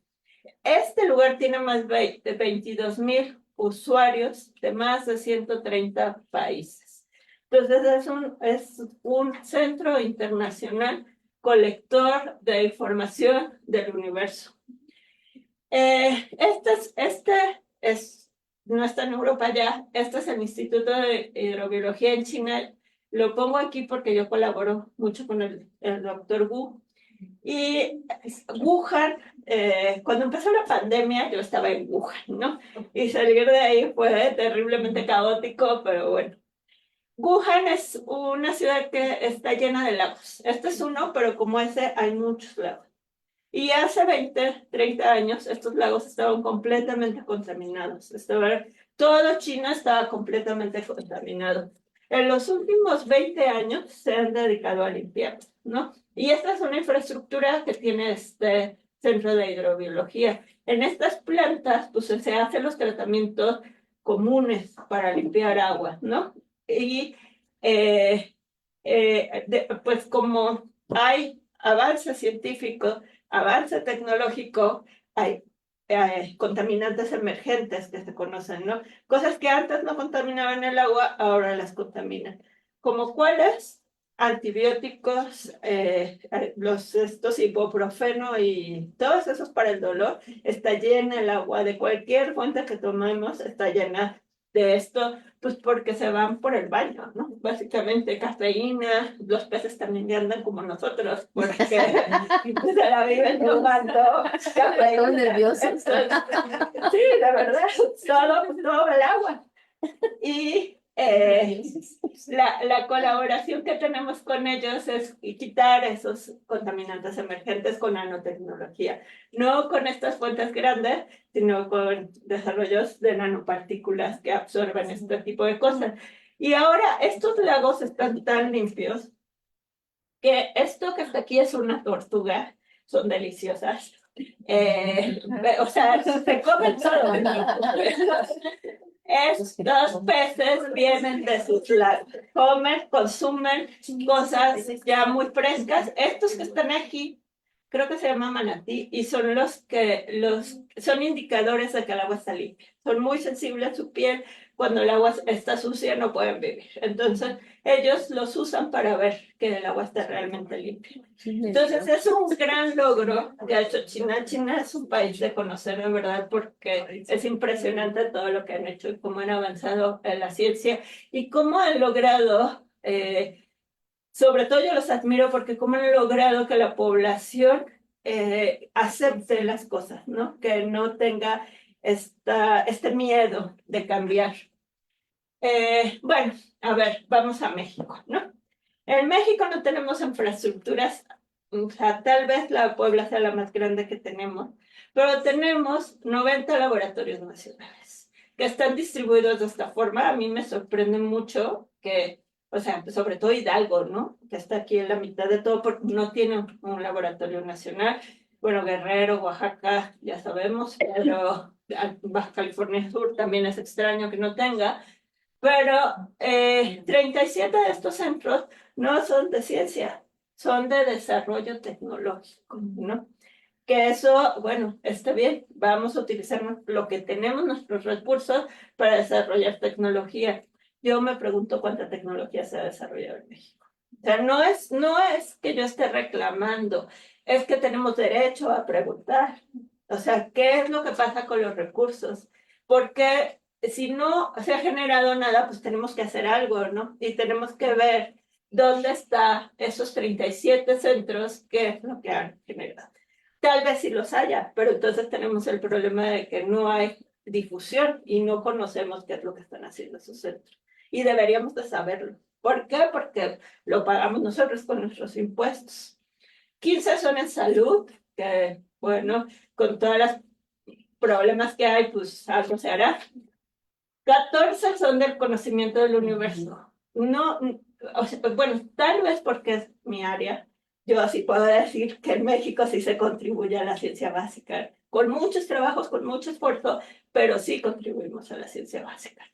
Este lugar tiene más de 22,000 usuarios de más de 130 países. Entonces es un centro internacional colector de información del universo. No está en Europa ya, este es el Instituto de Hidrobiología en China. Lo pongo aquí porque yo colaboro mucho con el doctor Wu. Y Wuhan, cuando empezó la pandemia, yo estaba en Wuhan, ¿no? Y salir de ahí fue terriblemente caótico, pero bueno. Wuhan es una ciudad que está llena de lagos. Este es uno, pero como ese hay muchos lagos. Y hace 20, 30 años estos lagos estaban completamente contaminados. Todo China estaba completamente contaminado. En los últimos 20 años se han dedicado a limpiar, ¿no? Y esta es una infraestructura que tiene este centro de hidrobiología. En estas plantas, pues se hacen los tratamientos comunes para limpiar agua, ¿no? Y pues como hay avance científico, avance tecnológico, hay contaminantes emergentes que se conocen, ¿no? Cosas que antes no contaminaban el agua, ahora las contaminan. ¿Como cuáles? Antibióticos, estos ibuprofeno y todos esos para el dolor, está llena el agua de cualquier fuente que tomemos, está llena de esto, pues porque se van por el baño, ¿no? Básicamente cafeína, los peces también ya andan como nosotros, porque se la viven tomando cafeína. Todos nerviosos. Entonces, sí, de verdad, todo el agua. Y la colaboración que tenemos con ellos es quitar esos contaminantes emergentes con nanotecnología, no con estas fuentes grandes, sino con desarrollos de nanopartículas que absorben este tipo de cosas. Y ahora estos lagos están tan limpios que esto que está aquí es una tortuga, son deliciosas. O sea, se comen todo. Estos peces vienen de sus lagos, comen, consumen cosas ya muy frescas. Estos que están aquí, creo que se llama manatí, y son son indicadores de que el agua está limpia. Son muy sensibles a su piel, cuando el agua está sucia no pueden vivir. Entonces, ellos los usan para ver que el agua está realmente limpia. Entonces, es un gran logro que ha hecho China. China es un país de conocer de verdad porque es impresionante todo lo que han hecho y cómo han avanzado en la ciencia y cómo han logrado, sobre todo yo los admiro porque cómo han logrado que la población acepte las cosas, ¿no? Que no tenga este miedo de cambiar. Bueno, a ver, vamos a México, ¿no? En México no tenemos infraestructuras, o sea, tal vez la Puebla sea la más grande que tenemos, pero tenemos 90 laboratorios nacionales que están distribuidos de esta forma. A mí me sorprende mucho que, o sea, sobre todo Hidalgo, ¿no? Que está aquí en la mitad de todo, porque no tiene un laboratorio nacional. Bueno, Guerrero, Oaxaca, ya sabemos, pero Baja California Sur también es extraño que no tenga. Pero 37 de estos centros no son de ciencia, son de desarrollo tecnológico, ¿no? Que eso, bueno, está bien, vamos a utilizar lo que tenemos, nuestros recursos, para desarrollar tecnología. Yo me pregunto cuánta tecnología se ha desarrollado en México. O sea, no es que yo esté reclamando, es que tenemos derecho a preguntar. O sea, ¿qué es lo que pasa con los recursos? Porque si no se ha generado nada, pues tenemos que hacer algo, ¿no? Y tenemos que ver dónde están esos 37 centros, qué es lo que han generado. Tal vez sí los haya, pero entonces tenemos el problema de que no hay difusión y no conocemos qué es lo que están haciendo esos centros. Y deberíamos de saberlo. ¿Por qué? Porque lo pagamos nosotros con nuestros impuestos. 15 son en salud, que bueno, con todos los problemas que hay, pues algo se hará. 14 son del conocimiento del universo. No, o sea, bueno, tal vez porque es mi área, yo así puedo decir que en México sí se contribuye a la ciencia básica, con muchos trabajos, con mucho esfuerzo, pero sí contribuimos a la ciencia básica.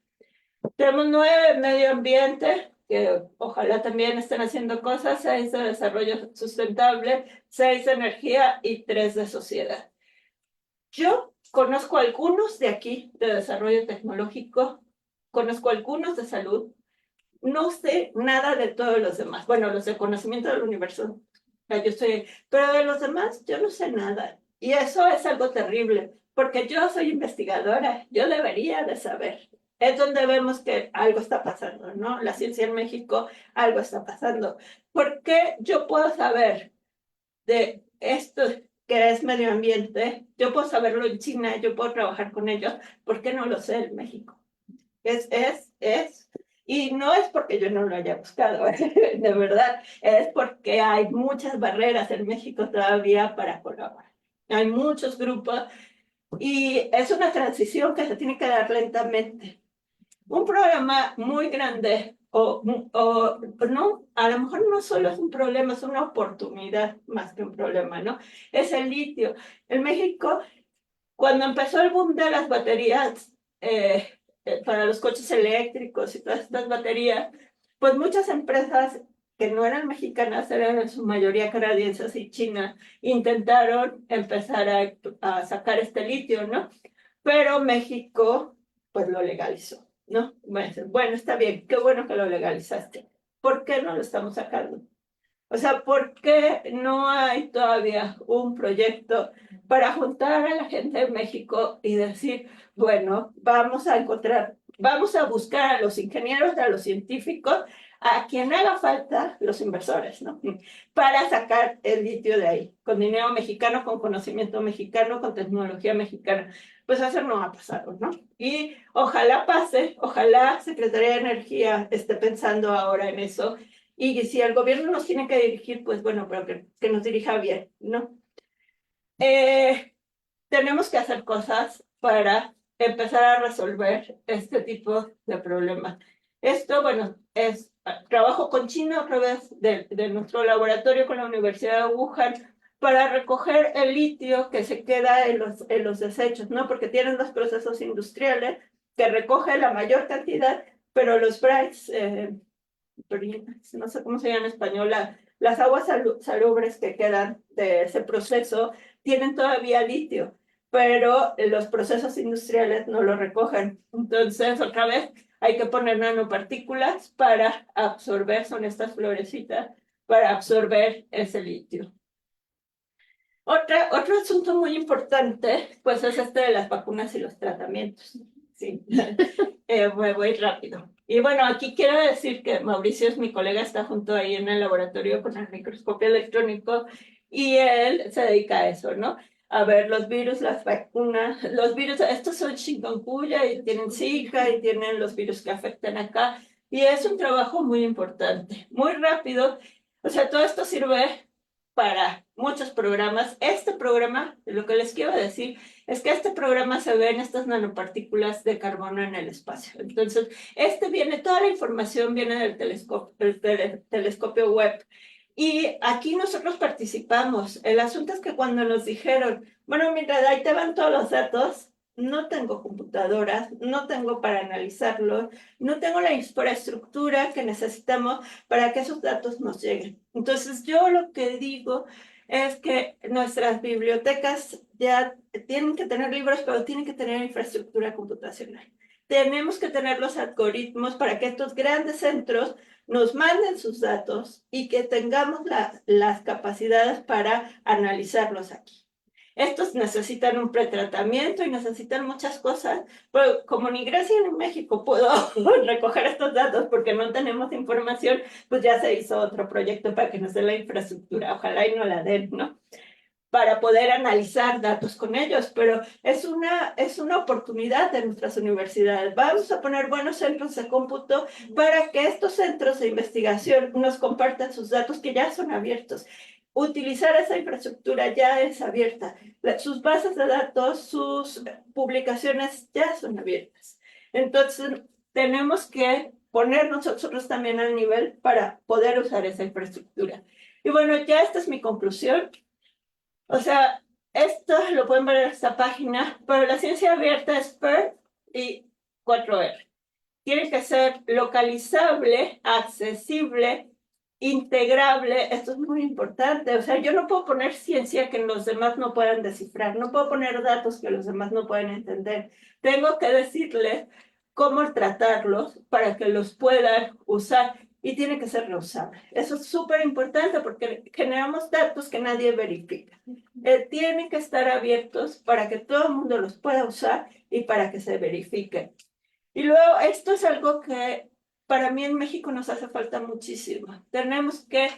Tenemos 9 medio ambiente, que ojalá también estén haciendo cosas, 6 de desarrollo sustentable, 6 de energía y 3 de sociedad. Yo conozco algunos de aquí, de desarrollo tecnológico, conozco algunos de salud, no sé nada de todos los demás. Bueno, los de conocimiento del universo, yo estoy, pero de los demás yo no sé nada. Y eso es algo terrible, porque yo soy investigadora, yo debería de saber. Es donde vemos que algo está pasando, ¿no? La ciencia en México, algo está pasando. ¿Por qué yo puedo saber de esto que es medio ambiente? Yo puedo saberlo en China, yo puedo trabajar con ellos, ¿por qué no lo sé en México? Y no es porque yo no lo haya buscado, de verdad, es porque hay muchas barreras en México todavía para colaborar. Hay muchos grupos y es una transición que se tiene que dar lentamente. Un problema muy grande, o no, a lo mejor no solo es un problema, es una oportunidad más que un problema, ¿no? Es el litio. En México, cuando empezó el boom de las baterías para los coches eléctricos y todas estas baterías, pues muchas empresas que no eran mexicanas, eran en su mayoría canadienses y China, intentaron empezar a sacar este litio, ¿no? Pero México, pues lo legalizó, ¿no? Bueno, está bien, qué bueno que lo legalizaste. ¿Por qué no lo estamos sacando? O sea, ¿por qué no hay todavía un proyecto para juntar a la gente de México y decir, bueno, vamos a encontrar, vamos a buscar a los ingenieros, a los científicos, a quien haga falta, los inversores, ¿no? Para sacar el litio de ahí, con dinero mexicano, con conocimiento mexicano, con tecnología mexicana. Pues eso no ha pasado, ¿no? Y ojalá pase, ojalá Secretaría de Energía esté pensando ahora en eso. Y si el gobierno nos tiene que dirigir, pues bueno, pero que nos dirija bien, ¿no? Tenemos que hacer cosas para empezar a resolver este tipo de problemas. Esto, bueno, es trabajo con China a través de nuestro laboratorio con la Universidad de Wuhan para recoger el litio que se queda en los desechos, ¿no? Porque tienen los procesos industriales que recoge la mayor cantidad, pero los brines, no sé cómo se llama en español, las aguas salubres que quedan de ese proceso tienen todavía litio, pero los procesos industriales no lo recogen. Entonces, otra vez, hay que poner nanopartículas para absorber, son estas florecitas, para absorber ese litio. Otro asunto muy importante, pues es este de las vacunas y los tratamientos. Sí, me voy rápido. Y bueno, aquí quiero decir que Mauricio es mi colega, está junto ahí en el laboratorio con el microscopio electrónico y él se dedica a eso, ¿no? A ver los virus, las vacunas, los virus, estos son chikungunya y tienen Zika y tienen los virus que afectan acá. Y es un trabajo muy importante, muy rápido. O sea, todo esto sirve para muchos programas. Este programa, lo que les quiero decir, es que este programa se ve en estas nanopartículas de carbono en el espacio. Entonces, toda la información viene del telescopio Webb. Y aquí nosotros participamos. El asunto es que cuando nos dijeron, bueno, mira, ahí te van todos los datos, no tengo computadoras, no tengo para analizarlos, no tengo la infraestructura que necesitamos para que esos datos nos lleguen. Entonces, yo lo que digo es que nuestras bibliotecas ya tienen que tener libros, pero tienen que tener infraestructura computacional. Tenemos que tener los algoritmos para que estos grandes centros nos manden sus datos y que tengamos las capacidades para analizarlos aquí. Estos necesitan un pretratamiento y necesitan muchas cosas, pero como ni Grecia ni México puedo recoger estos datos porque no tenemos información, pues ya se hizo otro proyecto para que nos dé la infraestructura, ojalá y no la den, ¿no? Para poder analizar datos con ellos, pero es una oportunidad de nuestras universidades. Vamos a poner buenos centros de cómputo para que estos centros de investigación nos compartan sus datos que ya son abiertos. Utilizar esa infraestructura ya es abierta. Sus bases de datos, sus publicaciones ya son abiertas. Entonces, tenemos que poner nosotros también al nivel para poder usar esa infraestructura. Y bueno, ya esta es mi conclusión. O sea, esto lo pueden ver en esta página, pero la ciencia abierta es PER y 4R. Tiene que ser localizable, accesible, integrable. Esto es muy importante. O sea, yo no puedo poner ciencia que los demás no puedan descifrar. No puedo poner datos que los demás no puedan entender. Tengo que decirles cómo tratarlos para que los puedan usar y tiene que ser reusable. Eso es súper importante porque generamos datos que nadie verifica. Tienen que estar abiertos para que todo el mundo los pueda usar y para que se verifiquen. Y luego, esto es algo que para mí en México nos hace falta muchísimo. Tenemos que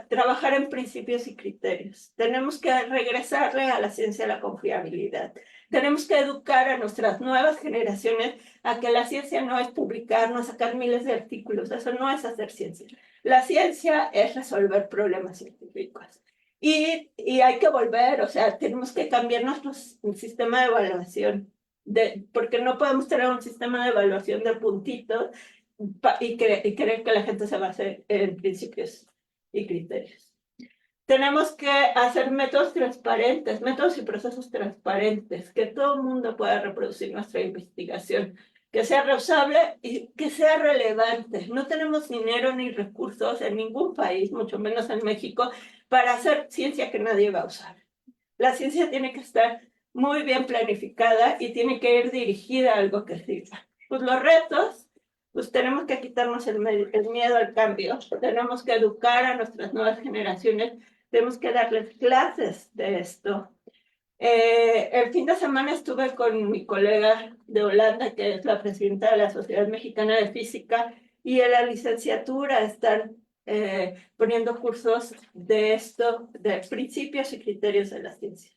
trabajar en principios y criterios. Tenemos que regresarle a la ciencia la confiabilidad. Tenemos que educar a nuestras nuevas generaciones a que la ciencia no es publicar, no es sacar miles de artículos. Eso no es hacer ciencia. La ciencia es resolver problemas científicos. Y hay que volver, o sea, tenemos que cambiar nuestro sistema de evaluación. Porque no podemos tener un sistema de evaluación de puntitos y creer que la gente se base en principios y criterios. Tenemos que hacer métodos transparentes, métodos y procesos transparentes, que todo el mundo pueda reproducir nuestra investigación, que sea reusable y que sea relevante. No tenemos dinero ni recursos en ningún país, mucho menos en México, para hacer ciencia que nadie va a usar. La ciencia tiene que estar muy bien planificada y tiene que ir dirigida a algo que sirva. Pues los retos, pues tenemos que quitarnos el miedo al cambio, tenemos que educar a nuestras nuevas generaciones, tenemos que darles clases de esto. El fin de semana estuve con mi colega de Holanda, que es la presidenta de la Sociedad Mexicana de Física, y en la licenciatura están poniendo cursos de esto, de principios y criterios de la ciencia.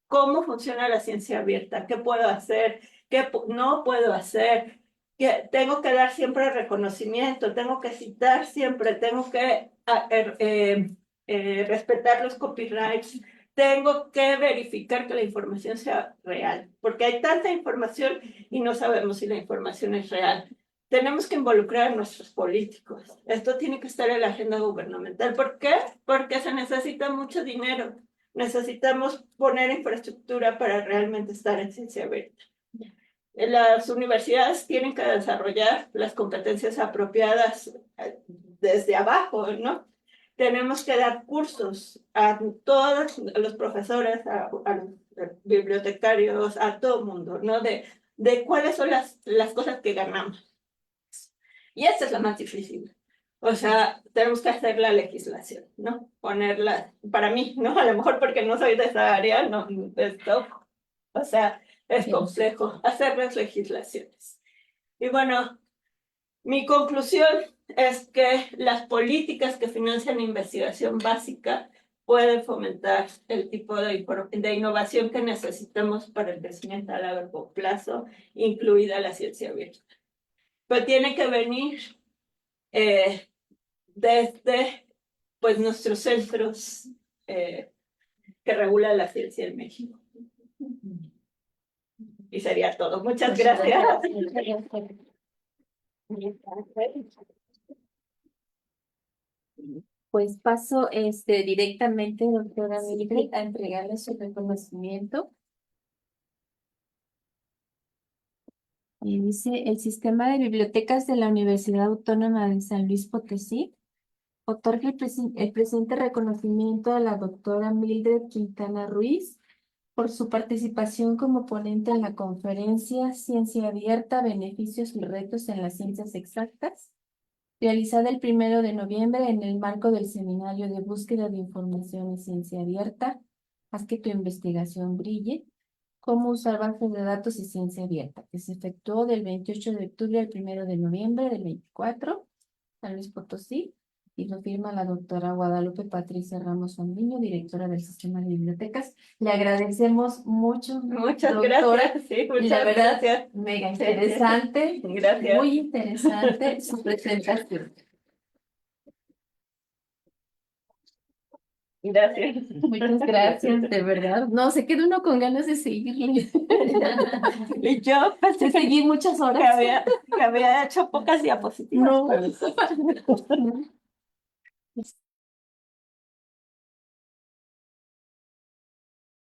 ¿Cómo funciona la ciencia abierta? ¿Qué puedo hacer? ¿Qué no puedo hacer? Tengo que dar siempre reconocimiento, tengo que citar siempre, tengo que respetar los copyrights, tengo que verificar que la información sea real, porque hay tanta información y no sabemos si la información es real. Tenemos que involucrar a nuestros políticos. Esto tiene que estar en la agenda gubernamental. ¿Por qué? Porque se necesita mucho dinero. Necesitamos poner infraestructura para realmente estar en ciencia abierta. Las universidades tienen que desarrollar las competencias apropiadas desde abajo, ¿no? tenemos que dar cursos a todos los profesores, a los bibliotecarios, a todo el mundo, ¿no? De cuáles son las cosas que ganamos. Y esta es la más difícil. O sea, tenemos que hacer la legislación, ¿no? Ponerla, para mí, ¿no? A lo mejor porque no soy de esa área, no, esto, o sea, es complejo hacer las legislaciones. Y bueno, mi conclusión es que las políticas que financian investigación básica pueden fomentar el tipo de innovación que necesitamos para el crecimiento a largo plazo, incluida la ciencia abierta. Pero tiene que venir desde pues, nuestros centros que regulan la ciencia en México. Y sería todo. Muchas gracias. Pues paso directamente, doctora Mildred, a entregarle su reconocimiento. Y dice, el Sistema de Bibliotecas de la Universidad Autónoma de San Luis Potosí otorga el presente reconocimiento a la doctora Mildred Quintana Ruiz por su participación como ponente en la conferencia Ciencia Abierta, Beneficios y Retos en las Ciencias Exactas, realizada el 1 de noviembre en el marco del Seminario de Búsqueda de Información y Ciencia Abierta, Haz que tu investigación brille, cómo usar bases de datos y ciencia abierta, que se efectuó del 28 de octubre al 1 de noviembre del 24, San Luis Potosí, y lo firma la doctora Guadalupe Patricia Ramos Ondiño, directora del Sistema de Bibliotecas. Le agradecemos mucho, Muchas doctora, gracias. Sí, y la muchas verdad, gracias. mega interesante, Gracias. muy interesante su presentación. Gracias. Muchas gracias, de verdad. No, se queda uno con ganas de seguirle. Y yo pensé De seguir muchas que horas. había hecho pocas diapositivas. No.